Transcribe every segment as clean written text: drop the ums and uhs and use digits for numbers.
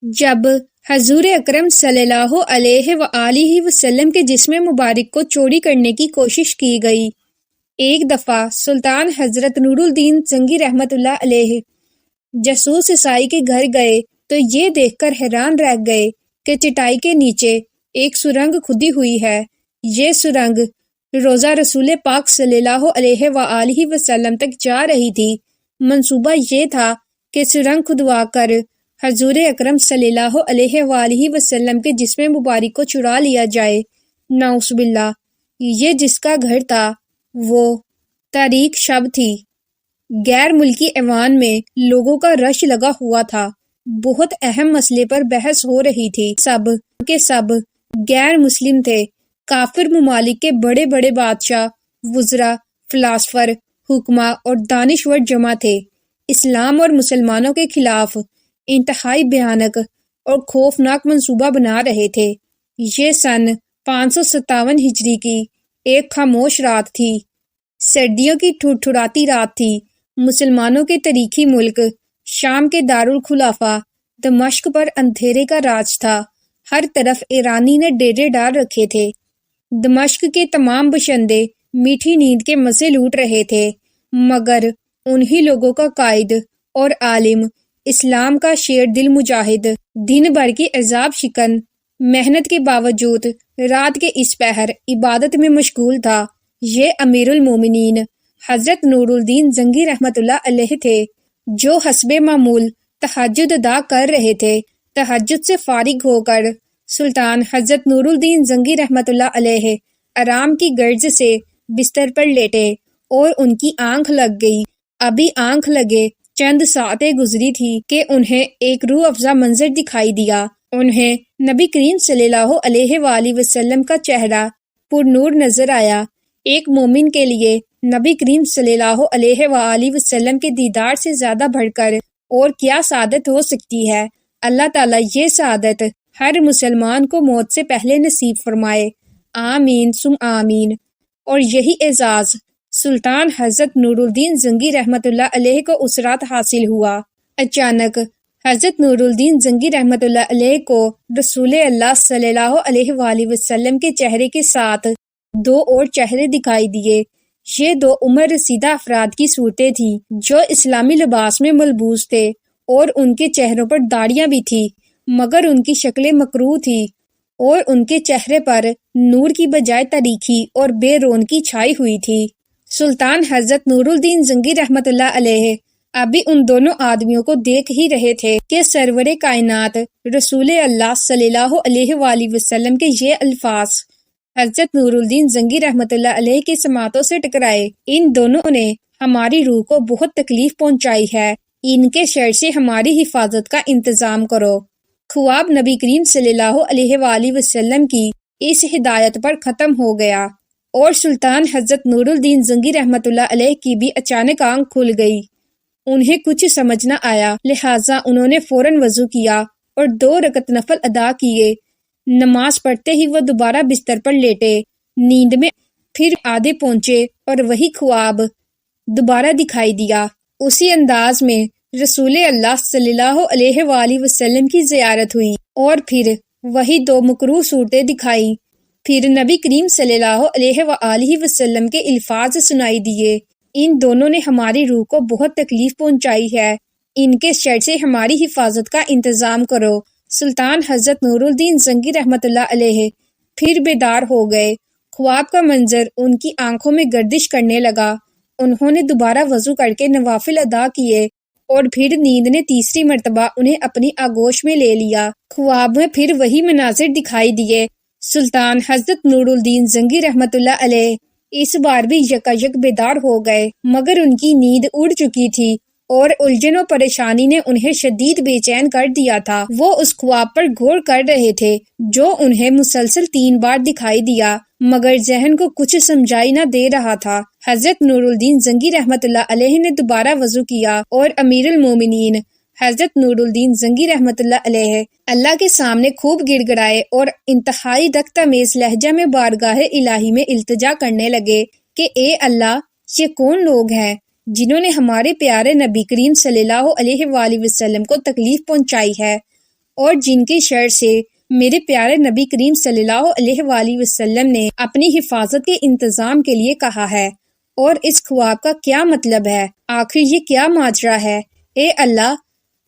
جب حضور اکرم صلی اللہ علیہ وآلہ وسلم کے جسم مبارک کو چوری کرنے کی کوشش کی گئی۔ ایک دفعہ سلطان حضرت نور الدین زنگی رحمت اللہ علیہ جاسوس عیسائی کے گھر گئے تو یہ دیکھ کر حیران رہ گئے کہ چٹائی کے نیچے ایک سرنگ کھدی ہوئی ہے۔ یہ سرنگ روزہ رسول پاک صلی اللہ علیہ وآلہ وسلم تک جا رہی تھی۔ منصوبہ یہ تھا کہ سرنگ کھدوا کر حضور اکرم صلی اللہ علیہ وآلہ وسلم کے جسم مبارک کو چرا لیا جائے۔ نعوذ باللہ، یہ جس کا گھر تھا وہ تاریک شب تھی۔ غیر ملکی ایوان میں لوگوں کا رش لگا ہوا تھا۔ بہت اہم مسئلے پر بحث ہو رہی تھی۔ سب کے سب غیر مسلم تھے۔ کافر ممالک کے بڑے بڑے بادشاہ، وزراء، فلاسفر، حکماء اور دانشور جمع تھے۔ اسلام اور مسلمانوں کے خلاف انتہائی بھیانک اور خوفناک منصوبہ بنا رہے تھے۔ یہ سن 557 ہجری کی ایک خاموش رات تھی۔ سردیوں کی ٹھٹھراتی رات تھی۔ مسلمانوں کے تاریخی ملک شام کے دارالخلافہ دمشق پر اندھیرے کا راج تھا۔ ہر طرف ایرانی نے ڈیرے ڈال رکھے تھے۔ دمشق کے تمام باشندے میٹھی نیند کے مزے لوٹ رہے تھے، مگر انہی لوگوں کا قائد اور عالم، اسلام کا شیر دل مجاہد، دن بھر کی عذاب شکن محنت کے باوجود رات کے اس پہر عبادت میں مشغول تھا۔ یہ امیر المومنین حضرت نور الدین زنگی رحمت اللہ علیہ تھے، جو حسب معمول تہجد ادا کر رہے تھے۔ تہجد سے فارغ ہو کر سلطان حضرت نور الدین زنگی رحمت اللہ علیہ آرام کی غرض سے بستر پر لیٹے اور ان کی آنکھ لگ گئی۔ ابھی آنکھ لگے چند ساعتیں گزری تھی کہ انہیں ایک روح افزا منظر دکھائی دیا۔ انہیں نبی کریم صلی اللہ علیہ وآلہ وسلم کا چہرہ پر نور نظر آیا۔ ایک مومن کے لیے نبی کریم صلی اللہ علیہ وآلہ وسلم کے دیدار سے زیادہ بڑھ کر اور کیا سعادت ہو سکتی ہے؟ اللہ تعالیٰ یہ سعادت ہر مسلمان کو موت سے پہلے نصیب فرمائے، آمین ثم آمین۔ اور یہی اعزاز سلطان حضرت نور الدین زنگی رحمت اللہ علیہ کو اس رات حاصل ہوا۔ اچانک حضرت نور الدین زنگی رحمت اللہ علیہ کو رسول اللہ صلی اللہ علیہ وآلہ وسلم کے چہرے کے ساتھ دو اور چہرے دکھائی دیے۔ یہ دو عمر رسیدہ افراد کی صورتیں تھیں جو اسلامی لباس میں ملبوس تھے، اور ان کے چہروں پر داڑیاں بھی تھی، مگر ان کی شکلیں مکروہ تھی اور ان کے چہرے پر نور کی بجائے تاریکی اور بے رونقی چھائی ہوئی تھی۔ سلطان حضرت نور الدین زنگی رحمت اللہ علیہ ابھی ان دونوں آدمیوں کو دیکھ ہی رہے تھے کہ سرور کائنات رسول اللہ صلی اللہ علیہ وآلہ وسلم کے یہ الفاظ حضرت نور الدین زنگی رحمت اللہ علیہ کی سماعتوں سے ٹکرائے۔ ان دونوں نے ہماری روح کو بہت تکلیف پہنچائی ہے، ان کے شر سے ہماری حفاظت کا انتظام کرو۔ خواب نبی کریم صلی اللہ علیہ وآلہ وسلم کی اس ہدایت پر ختم ہو گیا، اور سلطان حضرت نور الدین زنگی رحمت اللہ علیہ کی بھی اچانک آنکھ کھل گئی۔ انہیں کچھ سمجھ نہ آیا، لہٰذا انہوں نے فوراً وضو کیا اور 2 رکعت نفل ادا کیے۔ نماز پڑھتے ہی وہ دوبارہ بستر پر لیٹے، نیند میں پھر آدھے پہنچے اور وہی خواب دوبارہ دکھائی دیا۔ اسی انداز میں رسول اللہ صلی اللہ علیہ وآلہ وسلم کی زیارت ہوئی، اور پھر وہی 2 مکروہ صورتیں دکھائی۔ پھر نبی کریم صلی اللہ علیہ وآلہ وسلم کے الفاظ سنائی دیے، ان دونوں نے ہماری روح کو بہت تکلیف پہنچائی ہے، ان کے شر سے ہماری حفاظت کا انتظام کرو۔ سلطان حضرت نور الدین زنگی رحمت اللہ علیہ پھر بیدار ہو گئے۔ خواب کا منظر ان کی آنکھوں میں گردش کرنے لگا۔ انہوں نے دوبارہ وضو کر کے نوافل ادا کیے، اور پھر نیند نے تیسری مرتبہ انہیں اپنی آغوش میں لے لیا۔ خواب میں پھر وہی مناظر دکھائی دیے۔ سلطان حضرت نور الدین زنگی رحمت اللہ علیہ اس بار بھی یکایک بیدار ہو گئے، مگر ان کی نیند اڑ چکی تھی، اور الجھن و پریشانی نے انہیں شدید بے چین کر دیا تھا۔ وہ اس خواب پر غور کر رہے تھے جو انہیں مسلسل 3 بار دکھائی دیا، مگر ذہن کو کچھ سمجھائی نہ دے رہا تھا۔ حضرت نور الدین زنگی رحمت اللہ علیہ نے دوبارہ وضو کیا اور امیر المومنین حضرت نور الدین زنگی رحمت اللہ علیہ اللہ کے سامنے خوب گڑ گڑائے اور انتہائی دکتامیز لہجہ میں بارگاہ الہی میں التجا کرنے لگے کہ اے اللہ، یہ کون لوگ ہیں جنہوں نے ہمارے پیارے نبی کریم صلی اللہ علیہ وآلہ وسلم کو تکلیف پہنچائی ہے؟ اور جن کی شر سے میرے پیارے نبی کریم صلی اللہ علیہ وآلہ وسلم نے اپنی حفاظت کے انتظام کے لیے کہا ہے، اور اس خواب کا کیا مطلب ہے؟ آخر یہ کیا ماجرا ہے؟ اے اللہ،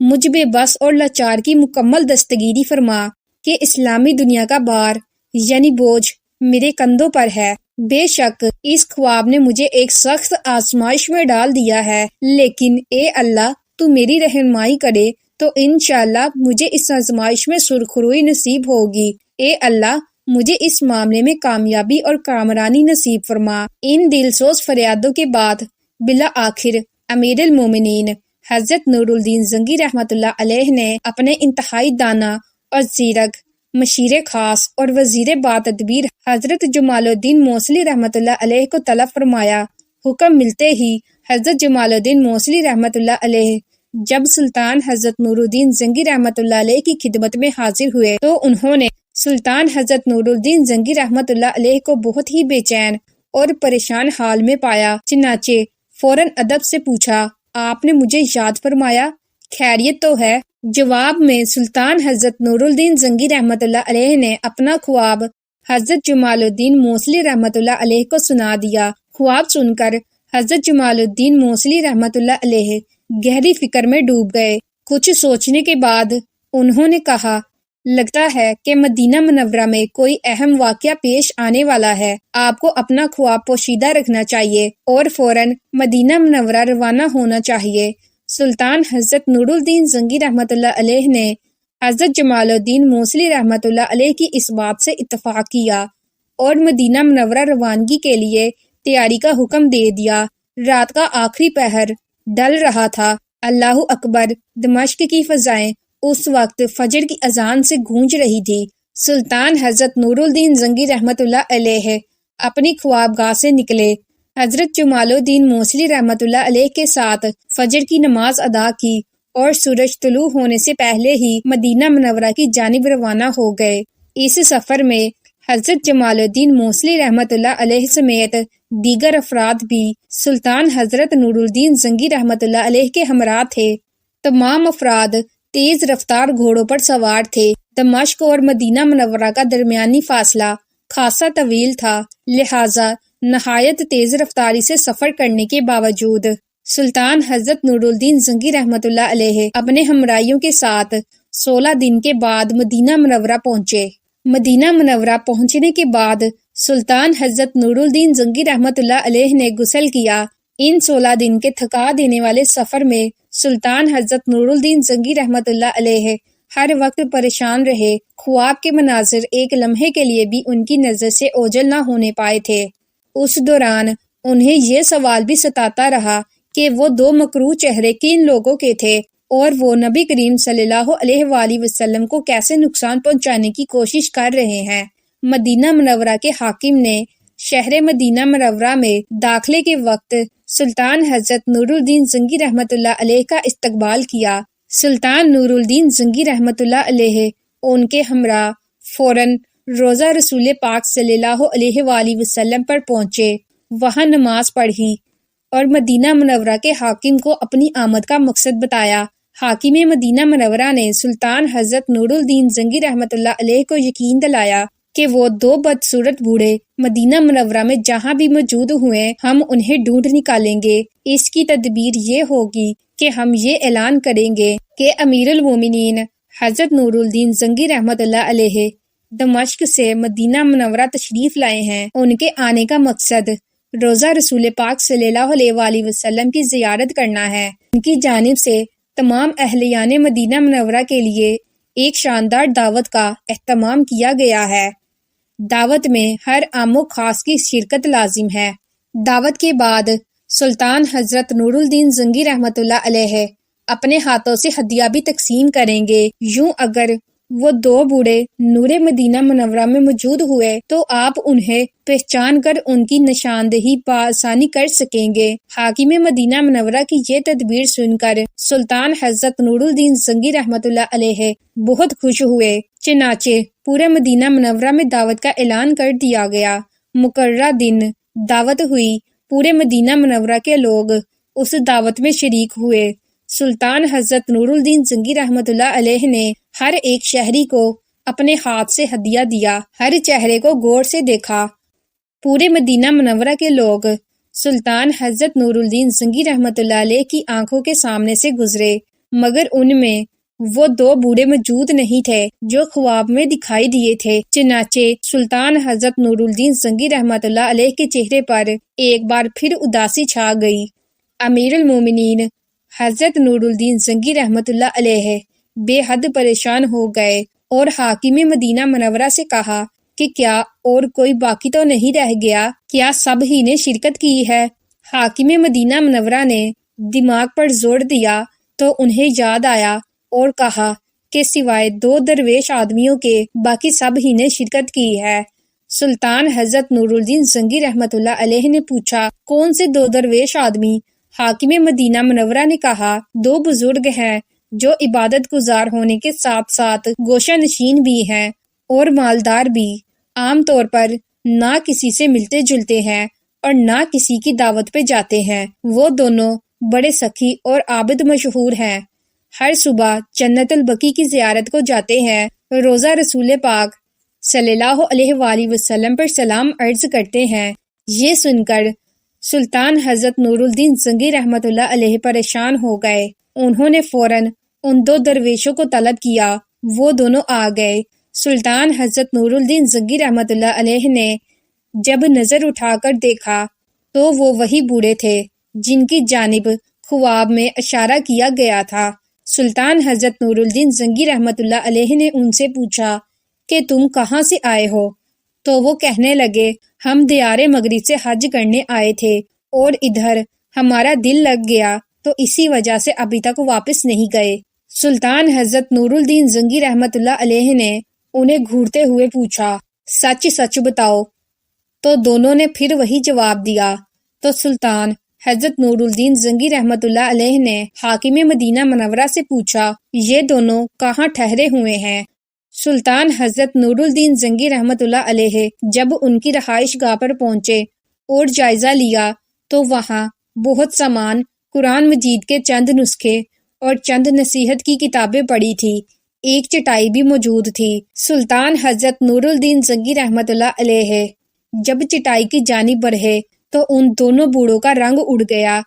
مجھ بے بس اور لاچار کی مکمل دستگیری فرما کہ اسلامی دنیا کا بار یعنی بوجھ میرے کندھوں پر ہے۔ بے شک اس خواب نے مجھے ایک سخت آزمائش میں ڈال دیا ہے، لیکن اے اللہ، تو میری رہنمائی کرے تو انشاءاللہ مجھے اس آزمائش میں سرخروئی نصیب ہوگی۔ اے اللہ، مجھے اس معاملے میں کامیابی اور کامرانی نصیب فرما۔ ان دل سوز فریادوں کے بعد بالآخر امیر المومنین حضرت نور الدین زنگی رحمۃ اللہ علیہ نے اپنے انتہائی دانا اور زیرک مشیر خاص اور وزیر با تدبیر حضرت جمال الدین موصلی رحمۃ اللہ علیہ کو طلب فرمایا۔ حکم ملتے ہی حضرت جمال الدین موصلی رحمۃ اللہ علیہ جب سلطان حضرت نور الدین زنگی رحمۃ اللہ علیہ کی خدمت میں حاضر ہوئے تو انہوں نے سلطان حضرت نور الدین زنگی رحمۃ اللہ علیہ کو بہت ہی بے چین اور پریشان حال میں پایا، چنانچہ فوراً ادب سے پوچھا، آپ نے مجھے یاد فرمایا؟ خیریت تو ہے؟ جواب میں سلطان حضرت نور الدین زنگی رحمۃ اللہ علیہ نے اپنا خواب حضرت جمال الدین موصلی رحمۃ اللہ علیہ کو سنا دیا۔ خواب سن کر حضرت جمال الدین موصلی رحمۃ اللہ علیہ گہری فکر میں ڈوب گئے۔ کچھ سوچنے کے بعد انہوں نے کہا، لگتا ہے کہ مدینہ منورہ میں کوئی اہم واقعہ پیش آنے والا ہے، آپ کو اپنا خواب پوشیدہ رکھنا چاہیے اور فوراً مدینہ منورہ روانہ ہونا چاہیے۔ سلطان حضرت نور الدین زنگی رحمۃ اللہ علیہ نے حضرت جمال الدین موصلی رحمۃ اللہ علیہ کی اس بات سے اتفاق کیا اور مدینہ منورہ روانگی کے لیے تیاری کا حکم دے دیا۔ رات کا آخری پہر ڈل رہا تھا۔ اللہ اکبر! دمشق کی فضائیں اس وقت فجر کی اذان سے گونج رہی تھی۔ سلطان حضرت نور الدین زنگی رحمۃ اللہ علیہ اپنی خوابگاہ سے نکلے، حضرت جمال الدین موصلی رحمۃ اللہ علیہ کے ساتھ فجر کی نماز ادا کی اور سورج طلوع ہونے سے پہلے ہی مدینہ منورہ کی جانب روانہ ہو گئے۔ اس سفر میں حضرت جمال الدین موصلی رحمۃ اللہ علیہ سمیت دیگر افراد بھی سلطان حضرت نور الدین زنگی رحمۃ اللہ علیہ کے ہمراہ تھے۔ تمام افراد تیز رفتار گھوڑوں پر سوار تھے۔ دمشق اور مدینہ منورہ کا درمیانی فاصلہ خاصا طویل تھا، لہٰذا نہایت تیز رفتاری سے سفر کرنے کے باوجود سلطان حضرت نور الدین زنگی رحمۃ اللہ علیہ اپنے ہمراہیوں کے ساتھ 16 دن کے بعد مدینہ منورہ پہنچے۔ مدینہ منورہ پہنچنے کے بعد سلطان حضرت نور الدین زنگی رحمۃ اللہ علیہ نے غسل کیا۔ ان 16 دن کے تھکا دینے والے سفر میں سلطان حضرت نور الدین زنگی رحمۃ اللہ علیہ ہر وقت پریشان رہے۔ خواب کے مناظر ایک لمحے کے لیے بھی ان کی نظر سے اوجھل نہ ہونے پائے تھے۔ اس دوران انہیں یہ سوال بھی ستاتا رہا کہ وہ دو مکروہ چہرے کن لوگوں کے تھے اور وہ نبی کریم صلی اللہ علیہ وآلہ وسلم کو کیسے نقصان پہنچانے کی کوشش کر رہے ہیں۔ مدینہ منورہ کے حاکم نے شہر مدینہ منورہ میں داخلے کے وقت سلطان حضرت نور الدین زنگی رحمۃ اللہ علیہ کا استقبال کیا۔ سلطان نور الدین زنگی رحمۃ اللہ علیہ ان کے ہمراہ فوراً روضہ رسول پاک صلی اللہ علیہ وآلہ وسلم پر پہنچے، وہاں نماز پڑھی اور مدینہ منورہ کے حاکم کو اپنی آمد کا مقصد بتایا۔ حاکم مدینہ منورہ نے سلطان حضرت نور الدین زنگی رحمۃ اللہ علیہ کو یقین دلایا کہ وہ دو بدصورت بوڑھے مدینہ منورہ میں جہاں بھی موجود ہوئے ہم انہیں ڈھونڈ نکالیں گے۔ اس کی تدبیر یہ ہوگی کہ ہم یہ اعلان کریں گے کہ امیر المومنین حضرت نور الدین زنگی رحمۃ اللہ علیہ دمشق سے مدینہ منورہ تشریف لائے ہیں۔ ان کے آنے کا مقصد روضہ رسول پاک صلی اللہ علیہ وآلہ وسلم کی زیارت کرنا ہے۔ ان کی جانب سے تمام اہلیان مدینہ منورہ کے لیے ایک شاندار دعوت کا اہتمام کیا گیا ہے۔ دعوت میں ہر عام و خاص کی شرکت لازم ہے۔ دعوت کے بعد سلطان حضرت نور الدین زنگی رحمۃ اللہ علیہ اپنے ہاتھوں سے ہدیہ بھی تقسیم کریں گے۔ یوں اگر وہ دو بوڑھے نور مدینہ منورہ میں موجود ہوئے تو آپ انہیں پہچان کر ان کی نشاندہی بآسانی کر سکیں گے۔ حاکم مدینہ منورہ کی یہ تدبیر سن کر سلطان حضرت نور الدین زنگی رحمۃ اللہ علیہ بہت خوش ہوئے، چنانچہ پورے مدینہ منورہ میں دعوت کا اعلان کر دیا گیا۔ مقررہ دن دعوت ہوئی، پورے مدینہ منورہ کے لوگ اس دعوت میں شریک ہوئے۔ سلطان حضرت نور الدین زنگی رحمۃ اللہ علیہ نے ہر ایک شہری کو اپنے ہاتھ سے ہدیہ دیا، ہر چہرے کو غور سے دیکھا۔ پورے مدینہ منورہ کے لوگ سلطان حضرت نور الدین زنگی رحمۃ اللہ علیہ کی آنکھوں کے سامنے سے گزرے، مگر ان میں وہ دو بوڑھے موجود نہیں تھے جو خواب میں دکھائی دیے تھے۔ چنانچہ سلطان حضرت نور الدین زنگی رحمۃ اللہ علیہ کے چہرے پر ایک بار پھر اداسی چھا گئی۔ امیر المومنین حضرت نور الدین زنگی رحمۃ اللہ علیہ بے حد پریشان ہو گئے اور حاکم مدینہ منورہ سے کہا کہ کیا اور کوئی باقی تو نہیں رہ گیا؟ کیا سب ہی نے شرکت کی ہے؟ حاکم مدینہ منورہ نے دماغ پر زور دیا تو انہیں یاد آیا اور کہا کہ سوائے دو درویش آدمیوں کے باقی سب ہی نے شرکت کی ہے۔ سلطان حضرت نور الدین زنگی رحمۃ اللہ علیہ نے پوچھا، کون سے دو درویش آدمی؟ حاکم مدینہ منورہ نے کہا، دو بزرگ ہیں جو عبادت گزار ہونے کے ساتھ ساتھ گوشہ نشین بھی ہیں اور مالدار بھی، عام طور پر نہ کسی سے ملتے جلتے ہیں اور نہ کسی کی دعوت پہ جاتے ہیں۔ وہ دونوں بڑے سخی اور عابد مشہور ہیں، ہر صبح جنت البقیع کی زیارت کو جاتے ہیں، روزہ رسول پاک صلی اللہ علیہ وآلہ وسلم پر سلام عرض کرتے ہیں۔ یہ سن کر سلطان حضرت نور الدین زنگی رحمۃ اللہ علیہ پریشان ہو گئے۔ انہوں نے فوراً ان دو درویشوں کو طلب کیا، وہ دونوں آ گئے۔ سلطان حضرت نور الدین زنگی رحمۃ اللہ علیہ نے جب نظر اٹھا کر دیکھا تو وہ وہی بوڑھے تھے جن کی جانب خواب میں اشارہ کیا گیا تھا۔ سلطان حضرت نور الدین زنگی رحمۃ اللہ علیہ نے ان سے پوچھا کہ تم کہاں سے آئے ہو؟ تو وہ کہنے لگے، ہم دیار مغرب سے حج کرنے آئے تھے اور ادھر ہمارا دل لگ گیا تو اسی وجہ سے ابھی تک واپس نہیں گئے۔ سلطان حضرت نور الدین زنگی رحمۃ اللہ علیہ نے انہیں گھورتے ہوئے پوچھا، سچ سچ بتاؤ؟ تو دونوں نے پھر وہی جواب دیا۔ تو سلطان حضرت نور الدین زنگی رحمۃ اللہ علیہ نے حاکم مدینہ منورہ سے پوچھا، یہ دونوں کہاں ٹھہرے ہوئے ہیں؟ سلطان حضرت نور الدین زنگی رحمۃ اللہ علیہ جب ان کی رہائش گاہ پر پہنچے اور جائزہ لیا تو وہاں بہت سامان، قرآن مجید کے چند نسخے اور چند نصیحت کی کتابیں پڑی تھی، ایک چٹائی بھی موجود تھی۔ سلطان حضرت نور الدین زنگی رحمۃ اللہ علیہ جب چٹائی کی جانب بڑھے تو ان دونوں بوڑھوں کا رنگ اڑ گیا۔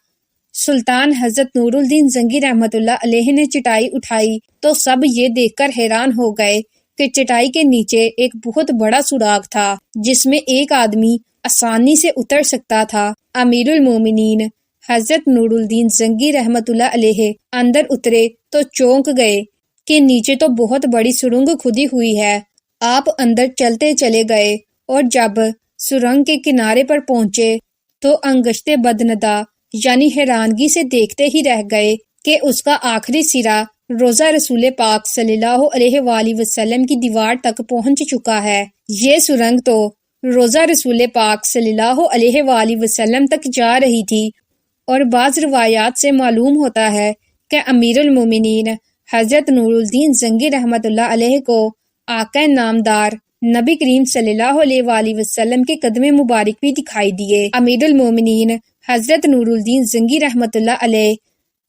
سلطان حضرت نور الدین زنگی رحمۃ اللہ علیہ نے چٹائی اٹھائی تو سب یہ دیکھ کر حیران ہو گئے کہ چٹائی کے نیچے ایک بہت بڑا سوراخ تھا جس میں ایک آدمی آسانی سے اتر سکتا تھا۔ امیر المومنین حضرت نور الدین زنگی رحمۃ اللہ علیہ اندر اترے تو چونک گئے کہ نیچے تو بہت بڑی سرنگ کھدی ہوئی ہے۔ آپ اندر چلتے چلے گئے اور جب سرنگ کے کنارے پر پہنچے تو انگشت بدندا یعنی حیرانگی سے دیکھتے ہی رہ گئے کہ اس کا آخری سرا روزہ رسول پاک صلی اللہ علیہ وآلہ وسلم کی دیوار تک پہنچ چکا ہے۔ یہ سرنگ تو روزہ رسول پاک صلی اللہ علیہ وآلہ وسلم تک جا رہی تھی، اور بعض روایات سے معلوم ہوتا ہے کہ امیر المومنین حضرت نور الدین زنگی رحمۃ اللہ علیہ کو آقا نامدار نبی کریم صلی اللہ علیہ وآلہ وسلم کے قدم مبارک بھی دکھائی دیے۔ امیر المومنین حضرت نور الدین زنگی رحمۃ اللہ علیہ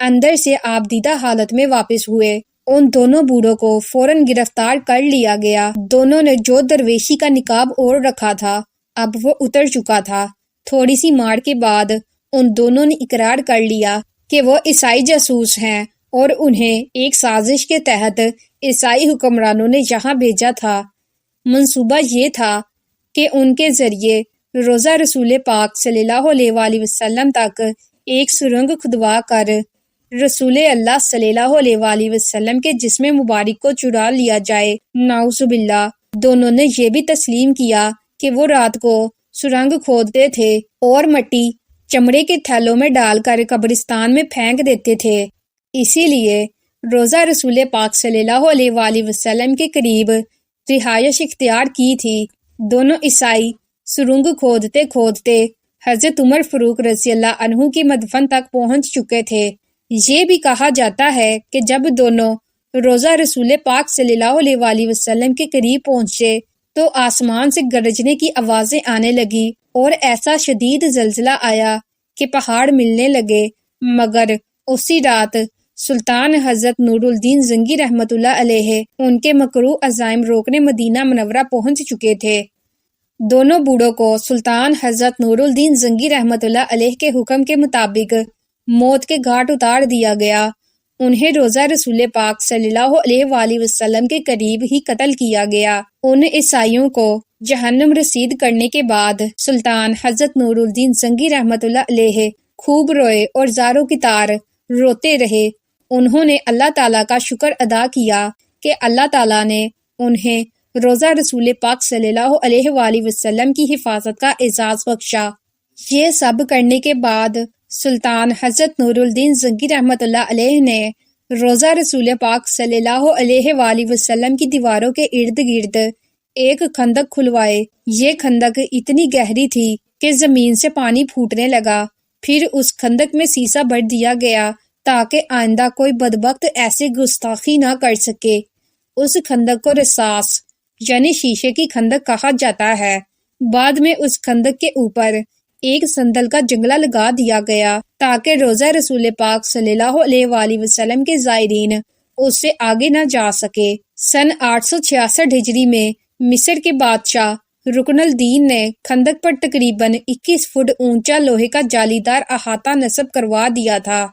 اندر سے آبدیدہ حالت میں واپس ہوئے۔ ان دونوں بوڑھوں کو فوراً گرفتار کر لیا گیا۔ دونوں نے جو درویشی کا نقاب اوڑھ رکھا تھا اب وہ اتر چکا تھا۔ تھوڑی سی مار کے بعد ان دونوں نے اقرار کر لیا کہ وہ عیسائی جاسوس ہیں اور انہیں ایک سازش کے تحت عیسائی حکمرانوں نے یہاں بھیجا تھا۔ منصوبہ یہ تھا کہ ان کے ذریعے روزہ رسول پاک صلی اللہ علیہ وآلہ وسلم تک ایک سرنگ کھدوا کر رسول اللہ صلی اللہ علیہ وآلہ وسلم کے جسم مبارک کو چرا لیا جائے۔ نعوذ باللہ۔ دونوں نے یہ بھی تسلیم کیا کہ وہ رات کو سرنگ کھودتے تھے اور مٹی چمڑے کے تھیلوں میں ڈال کر قبرستان میں پھینک دیتے تھے، اسی لیے روزہ رسول پاک صلی اللہ علیہ وآلہ وسلم کے قریب رہائش اختیار کی تھی۔ دونوں عیسائی سرنگ کھودتے کھودتے حضرت عمر فاروق رضی اللہ عنہ کی مدفن تک پہنچ چکے تھے۔ یہ بھی کہا جاتا ہے کہ جب دونوں روزہ رسول پاک صلی اللہ علیہ وآلہ وسلم کے قریب پہنچے تو آسمان سے گرجنے کی آوازیں آنے لگی اور ایسا شدید زلزلہ آیا کہ پہاڑ ملنے لگے، مگر اسی رات سلطان حضرت نور الدین زنگی رحمت اللہ علیہ ان کے مکروہ عزائم روکنے مدینہ منورہ پہنچ چکے تھے۔ دونوں بوڑھوں کو سلطان حضرت نور الدین زنگی رحمت اللہ علیہ کے حکم کے مطابق موت کے گھاٹ اتار دیا گیا۔ انہیں روضہ رسول پاک صلی اللہ علیہ وآلہ وسلم کے قریب ہی قتل کیا گیا۔ ان عیسائیوں کو جہنم رسید کرنے کے بعد سلطان حضرت نور الدین زنگی رحمت اللہ علیہ خوب روئے اور زاروں کی طار روتے رہے۔ انہوں نے اللہ تعالیٰ کا شکر ادا کیا کہ اللہ تعالیٰ نے انہیں روضہ رسول پاک صلی اللہ علیہ وآلہ وسلم کی حفاظت کا اعزاز بخشا۔ یہ سب کرنے کے بعد سلطان حضرت نور الدین زنگی رحمت اللہ علیہ نے روضہ رسول پاک صلی اللہ علیہ وآلہ وسلم کی دیواروں کے ارد گرد ایک خندق کھلوائے۔ یہ خندق اتنی گہری تھی کہ زمین سے پانی پھوٹنے لگا۔ پھر اس خندق میں سیسا بھر دیا گیا تاکہ آئندہ کوئی بدبخت ایسی گستاخی نہ کر سکے۔ اس خندق کو رصاص یعنی شیشے کی خندق کہا جاتا ہے۔ بعد میں اس خندق کے اوپر ایک سندل کا جنگلہ لگا دیا گیا تاکہ روضہ رسول پاک صلی اللہ علیہ وآلہ وسلم کے زائرین اس سے آگے نہ جا سکے۔ سن 866 ہجری میں مصر کے بادشاہ رکن الدین نے خندق پر تقریباً 21 فٹ اونچا لوہے کا جالی دار احاطہ نصب کروا دیا تھا۔